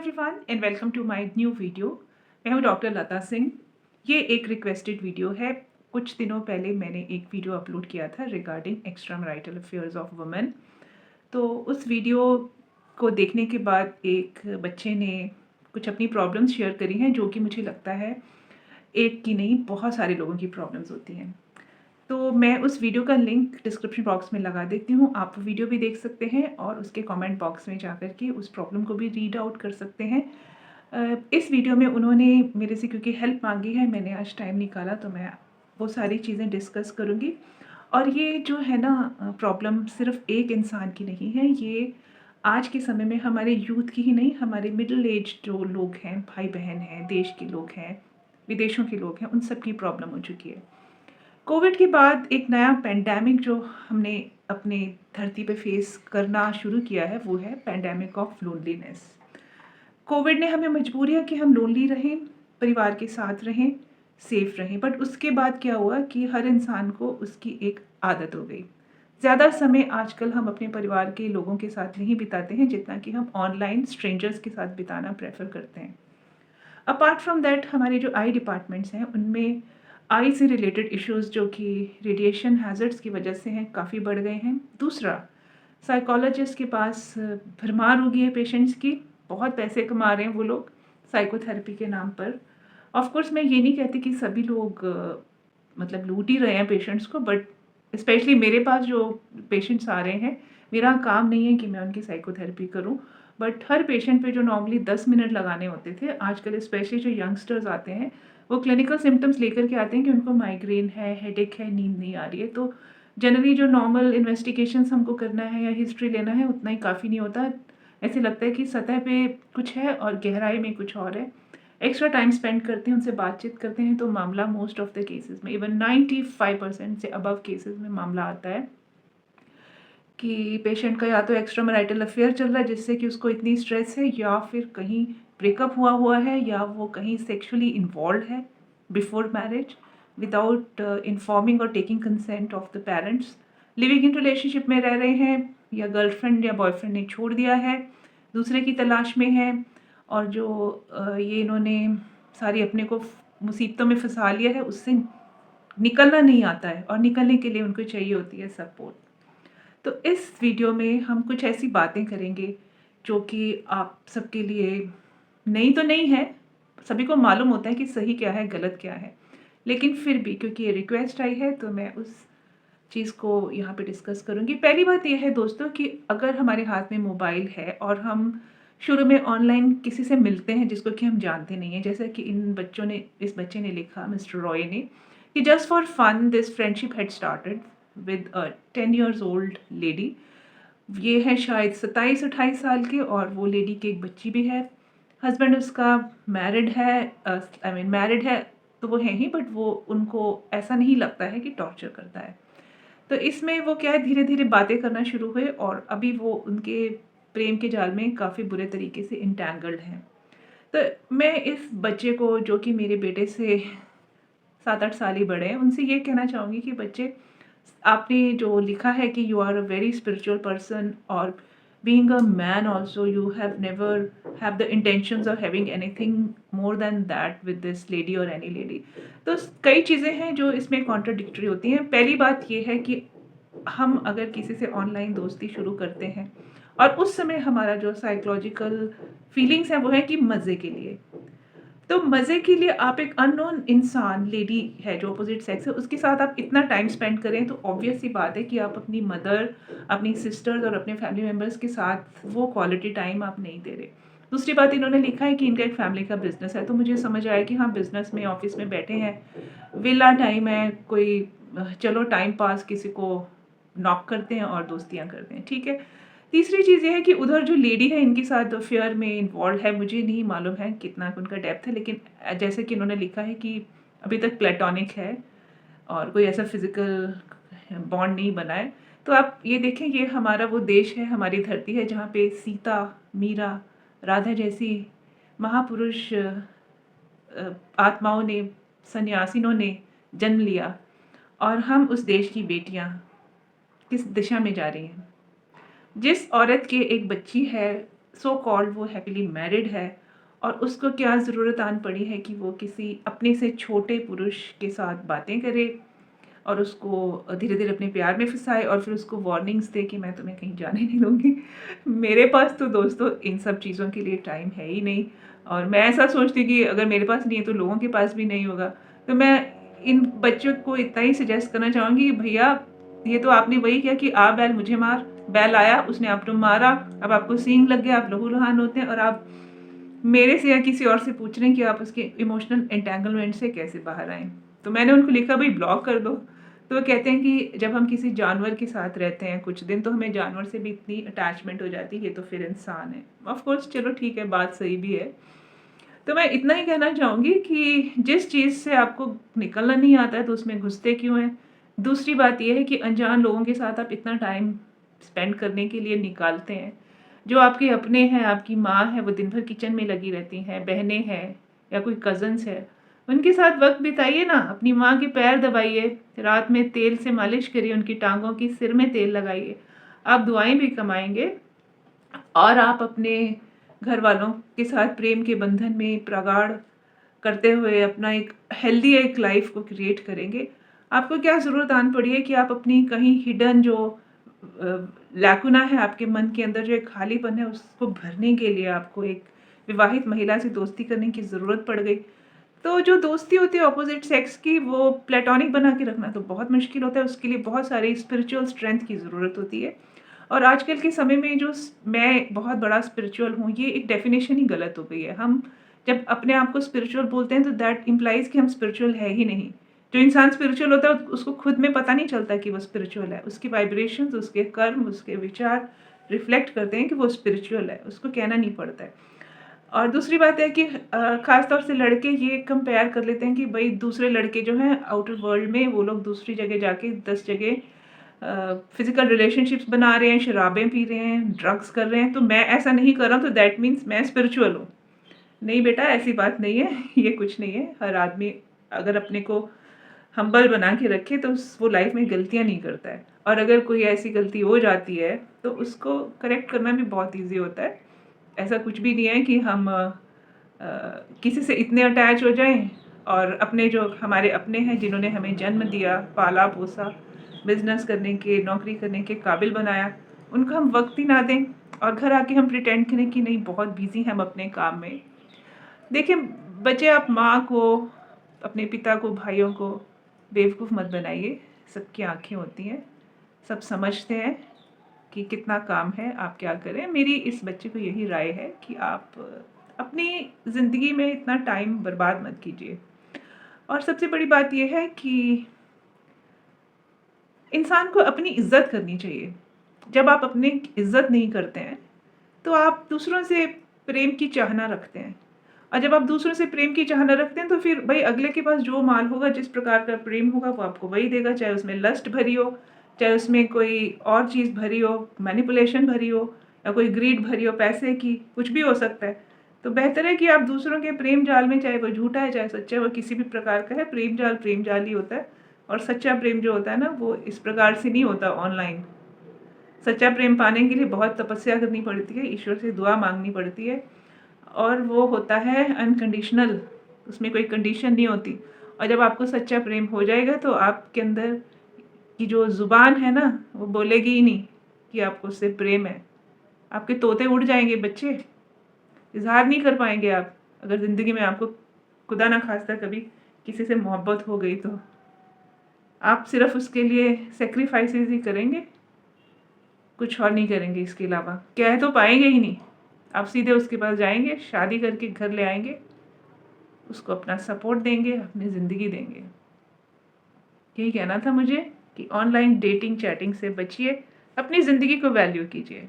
Everyone and welcome to my new video. मैं हूं doctor लता सिंह। ये एक रिक्वेस्टेड वीडियो है। कुछ दिनों पहले मैंने एक वीडियो अपलोड किया था regarding extra marital affairs of women. तो उस वीडियो को देखने के बाद एक बच्चे ने कुछ अपनी प्रॉब्लम्स शेयर करी हैं, जो कि मुझे लगता है एक की नहीं बहुत सारे लोगों की प्रॉब्लम्स होती हैं। तो मैं उस वीडियो का लिंक डिस्क्रिप्शन बॉक्स में लगा देती हूँ। आप वीडियो भी देख सकते हैं और उसके कमेंट बॉक्स में जाकर के उस प्रॉब्लम को भी रीड आउट कर सकते हैं। इस वीडियो में उन्होंने मेरे से क्योंकि हेल्प मांगी है, मैंने आज टाइम निकाला तो मैं वो सारी चीज़ें डिस्कस करूँगी। और ये जो है ना प्रॉब्लम सिर्फ एक इंसान की नहीं है, ये आज के समय में हमारे यूथ की ही नहीं, हमारे मिडिल एज जो लोग हैं, भाई बहन हैं, देश के लोग हैं, विदेशों के लोग हैं, उन सब की प्रॉब्लम हो चुकी है। कोविड के बाद एक नया पैंडेमिक जो हमने अपने धरती पे फेस करना शुरू किया है, वो है पैंडेमिक ऑफ लोनलीनेस। कोविड ने हमें मजबूर किया कि हम लोनली रहें, परिवार के साथ रहें, सेफ रहें। बट उसके बाद क्या हुआ कि हर इंसान को उसकी एक आदत हो गई। ज़्यादा समय आजकल हम अपने परिवार के लोगों के साथ नहीं बिताते हैं जितना कि हम ऑनलाइन स्ट्रेंजर्स के साथ बिताना प्रेफर करते हैं। अपार्ट फ्रॉम दैट, हमारे जो आई डिपार्टमेंट्स हैं उनमें आई से रिलेटेड इश्यूज़ जो कि रेडिएशन हैज़र्ड्स की वजह से हैं, काफ़ी बढ़ गए हैं। दूसरा, साइकोलॉजिस्ट के पास भरमार हो गई है पेशेंट्स की। बहुत पैसे कमा रहे हैं वो लोग साइकोथेरेपी के नाम पर। ऑफ कोर्स मैं ये नहीं कहती कि सभी लोग मतलब लूट ही रहे हैं पेशेंट्स को, बट स्पेशली मेरे पास जो पेशेंट्स आ रहे हैं, मेरा काम नहीं है कि मैं उनकी साइकोथेरेपी करूं। बट हर पेशेंट पे जो नॉर्मली 10 मिनट लगाने होते थे, आजकल स्पेशली जो यंगस्टर्स आते हैं वो क्लिनिकल सिम्टम्स लेकर के आते हैं कि उनको माइग्रेन है, हेडेक है, नींद नहीं आ रही है। तो जनरली जो नॉर्मल इन्वेस्टिगेशंस हमको करना है या हिस्ट्री लेना है, उतना ही काफ़ी नहीं होता। ऐसे लगता है कि सतह पे कुछ है और गहराई में कुछ और है। एक्स्ट्रा टाइम स्पेंड करते हैं, उनसे बातचीत करते हैं, तो मामला मोस्ट ऑफ द केसेस में, इवन 95% से अबव केसेस में मामला आता है कि पेशेंट का या तो एक्स्ट्रा मैरिटल अफेयर चल रहा है जिससे कि उसको इतनी स्ट्रेस है, या फिर कहीं ब्रेकअप हुआ हुआ है, या वो कहीं सेक्सुअली इन्वॉल्व है बिफोर मैरिज विदाउट इन्फॉर्मिंग और taking consent of the parents. Living in relationship में रह रहे हैं, या गर्लफ्रेंड या बॉयफ्रेंड ने छोड़ दिया है, दूसरे की तलाश में है, और जो ये इन्होंने सारी अपने को मुसीबतों में फंसा लिया है, उससे निकलना नहीं आता है और निकलने के लिए उनको चाहिए होती है सपोर्ट। तो इस वीडियो में हम कुछ ऐसी बातें करेंगे जो कि आप सबके लिए नई तो नहीं है, सभी को मालूम होता है कि सही क्या है, गलत क्या है, लेकिन फिर भी क्योंकि ये रिक्वेस्ट आई है तो मैं उस चीज़ को यहाँ पे डिस्कस करूँगी। पहली बात यह है दोस्तों कि अगर हमारे हाथ में मोबाइल है और हम शुरू में ऑनलाइन किसी से मिलते हैं जिसको कि हम जानते नहीं हैं, जैसा कि इस बच्चे ने लिखा, मिस्टर रॉय ने, कि just for fun this friendship had started with a 10 years old lady. ये है शायद 27-28 साल के, और वो लेडी की एक बच्ची भी है। हस्बैंड उसका मैरिड है, मैरिड है तो वो है ही, बट वो उनको ऐसा नहीं लगता है कि टॉर्चर करता है। तो इसमें वो क्या है, धीरे धीरे बातें करना शुरू हुए और अभी वो उनके प्रेम के जाल में काफ़ी बुरे तरीके से इंटैंगल्ड हैं। तो मैं इस बच्चे को, जो कि मेरे बेटे से 7-8 साल ही बड़े हैं, उनसे ये कहना चाहूँगी कि बच्चे, आपने जो लिखा है कि you are a very spiritual person, और being a man also you have never have the intentions of having anything more than that with this lady और एनी लेडी। तो कई चीज़ें हैं जो इसमें कॉन्ट्राडिक्टरी होती हैं। पहली बात ये है कि हम अगर किसी से ऑनलाइन दोस्ती शुरू करते हैं और उस समय हमारा जो साइकोलॉजिकल फीलिंग्स है वो है कि मज़े के लिए, तो मज़े के लिए आप एक अननोन इंसान, लेडी है जो अपोजिट सेक्स है, उसके साथ आप इतना टाइम स्पेंड करें तो ऑब्वियस सी बात है कि आप अपनी मदर, अपनी सिस्टर्स और अपने फैमिली मेम्बर्स के साथ वो क्वालिटी टाइम आप नहीं दे रहे। दूसरी बात, इन्होंने लिखा है कि इनका एक फैमिली का बिजनेस है, तो मुझे समझ आया कि हाँ, बिजनेस में ऑफिस में बैठे हैं, विला टाइम है, कोई चलो टाइम पास किसी को नॉक करते हैं और दोस्तियाँ करते हैं, ठीक है। तीसरी चीज़ ये है कि उधर जो लेडी है इनके साथ अफेयर में इन्वॉल्व है, मुझे नहीं मालूम है कितना उनका डेप्थ है, लेकिन जैसे कि इन्होंने लिखा है कि अभी तक प्लेटोनिक है और कोई ऐसा फिजिकल बॉन्ड नहीं बना है। तो आप ये देखें, ये हमारा वो देश है, हमारी धरती है जहाँ पे सीता, मीरा, राधा जैसी महापुरुष आत्माओं ने, सन्यासिनों ने जन्म लिया, और हम उस देश की बेटियाँ किस दिशा में जा रही हैं। जिस औरत के एक बच्ची है सो कॉल्ड वो हैप्पीली मैरिड है और उसको क्या ज़रूरत आन पड़ी है कि वो किसी अपने से छोटे पुरुष के साथ बातें करे और उसको धीरे-धीरे अपने प्यार में फँसाए और फिर उसको वार्निंग्स दे कि मैं तुम्हें कहीं जाने नहीं दूँगी। मेरे पास तो दोस्तों इन सब चीज़ों के लिए टाइम है ही नहीं और मैं ऐसा सोचती हूँ कि अगर मेरे पास नहीं है तो लोगों के पास भी नहीं होगा। तो मैं इन बच्चों को इतना ही सजेस्ट करना चाहूँगी कि भैया ये तो आपने वही किया कि आ बैल मुझे मार, बैल आया उसने आपको मारा, अब आपको सींग लग गया, आप लहू-लुहान होते हैं और आप मेरे से या किसी और से पूछ रहे हैं कि आप उसके इमोशनल एंटेंगलमेंट से कैसे बाहर आएँ। तो मैंने उनको लिखा भई ब्लॉक कर दो। तो वो कहते हैं कि जब हम किसी जानवर के साथ रहते हैं कुछ दिन तो हमें जानवर से भी इतनी अटैचमेंट हो जाती है, ये तो फिर इंसान है। ऑफ़ कोर्स चलो ठीक है, बात सही भी है। तो मैं इतना ही कहना चाहूँगी कि जिस चीज़ से आपको निकलना नहीं आता है तो उसमें घुसते क्यों हैं? दूसरी बात ये है कि अनजान लोगों के साथ आप इतना टाइम स्पेंड करने के लिए निकालते हैं। जो आपके अपने हैं, आपकी माँ है, वो दिन भर किचन में लगी रहती हैं, बहनें हैं या कोई कज़िन्स है, उनके साथ वक़्त बिताइए ना, अपनी माँ के पैर दबाइए, रात में तेल से मालिश करिए, उनकी टाँगों की, सिर में तेल लगाइए। आप दुआएँ भी कमाएँगे और आप अपने घर वालों के साथ प्रेम के बंधन में प्रगाढ़ करते हुए अपना एक हेल्दी एक लाइफ को क्रिएट करेंगे। आपको क्या ज़रूरत आन पड़ी है कि आप अपनी कहीं हिडन जो लैकुना है आपके मन के अंदर, जो एक खालीपन है, उसको भरने के लिए आपको एक विवाहित महिला से दोस्ती करने की ज़रूरत पड़ गई। तो जो दोस्ती होती है अपोज़िट सेक्स की, वो प्लेटोनिक बना के रखना तो बहुत मुश्किल होता है, उसके लिए बहुत सारी स्पिरिचुअल स्ट्रेंथ की ज़रूरत होती है। और आजकल के समय में जो मैं बहुत बड़ा स्पिरिचुअल हूँ, ये एक डेफिनेशन ही गलत हो गई है। हम जब अपने आप को स्पिरिचुअल बोलते हैं तो दैट इम्प्लाइज कि हम स्पिरिचुअल है ही नहीं। जो इंसान स्पिरिचुअल होता है उसको खुद में पता नहीं चलता कि वो स्पिरिचुअल है। उसकी वाइब्रेशंस, उसके कर्म, उसके विचार रिफ्लेक्ट करते हैं कि वो स्पिरिचुअल है, उसको कहना नहीं पड़ता है। और दूसरी बात है कि ख़ास तौर से लड़के ये कंपेयर कर लेते हैं कि भई दूसरे लड़के जो हैं आउटर वर्ल्ड में, वो लोग दूसरी जगह जाके 10 जगह फिज़िकल रिलेशनशिप्स बना रहे हैं, शराबें पी रहे हैं, ड्रग्स कर रहे हैं, तो मैं ऐसा नहीं कर रहा हूँ तो दैट मीन्स मैं स्पिरिचुअल हूँ। नहीं बेटा, ऐसी बात नहीं है, ये कुछ नहीं है। हर आदमी अगर अपने को हम्बल बना के रखे तो वो लाइफ में गलतियाँ नहीं करता है और अगर कोई ऐसी गलती हो जाती है तो उसको करेक्ट करना भी बहुत ईज़ी होता है। ऐसा कुछ भी नहीं है कि हम किसी से इतने अटैच हो जाएँ और अपने जो हमारे अपने हैं, जिन्होंने हमें जन्म दिया, पाला-पोसा, बिज़नेस करने के, नौकरी करने के काबिल बनाया, उनको हम वक़्त ही ना दें और घर आके हम प्रिटेंड करें कि नहीं बहुत बिज़ी हैं हम अपने काम में। देखिए, बच्चे, आप माँ को, अपने पिता को, भाइयों को बेवकूफ़ मत बनाइए। सबकी आँखें होती हैं, सब समझते हैं कि कितना काम है, आप क्या करें। मेरी इस बच्चे को यही राय है कि आप अपनी ज़िंदगी में इतना टाइम बर्बाद मत कीजिए। और सबसे बड़ी बात ये है कि इंसान को अपनी इज़्ज़त करनी चाहिए। जब आप अपनी इज़्ज़त नहीं करते हैं, तो आप दूसरों से प्रेम की चाहना रखते हैं और जब आप दूसरों से प्रेम की चाहना रखते हैं, तो फिर भई अगले के पास जो माल होगा, जिस प्रकार का प्रेम होगा, वो आपको वही देगा, चाहे उसमें लस्ट भरी हो, चाहे उसमें कोई और चीज़ भरी हो, मैनिपुलेशन भरी हो या कोई ग्रीड भरी हो, पैसे की, कुछ भी हो सकता है। तो बेहतर है कि आप दूसरों के प्रेम जाल में, चाहे वो झूठा है, चाहे सच्चा है, वो किसी भी प्रकार का है, प्रेम जाल ही होता है और सच्चा प्रेम जो होता है ना, वो इस प्रकार से नहीं होता ऑनलाइन। सच्चा प्रेम पाने के लिए बहुत तपस्या करनी पड़ती है, ईश्वर से दुआ माँगनी पड़ती है और वो होता है अनकंडीशनल, उसमें कोई कंडीशन नहीं होती। और जब आपको सच्चा प्रेम हो जाएगा तो आपके अंदर की जो ज़ुबान है ना, वो बोलेगी ही नहीं कि आपको उससे प्रेम है। आपके तोते उड़ जाएँगे बच्चे, इज़हार नहीं कर पाएँगे आप, अगर ज़िंदगी में आपको खुदा ना ख़ास्ता कभी किसी से मोहब्बत हो गई तो। आप सिर्फ़ उसके लिए सैक्रिफ़ाइसेज़ ही करेंगे, कुछ और नहीं करेंगे इसके अलावा। कह तो पाएँगे ही नहीं। आप सीधे उसके पास जाएँगे, शादी करके घर ले आएँगे, उसको अपना सपोर्ट देंगे, अपनी ज़िंदगी देंगे। यही कहना था मुझे कि ऑनलाइन डेटिंग, चैटिंग से बचिए, अपनी ज़िंदगी को वैल्यू कीजिए।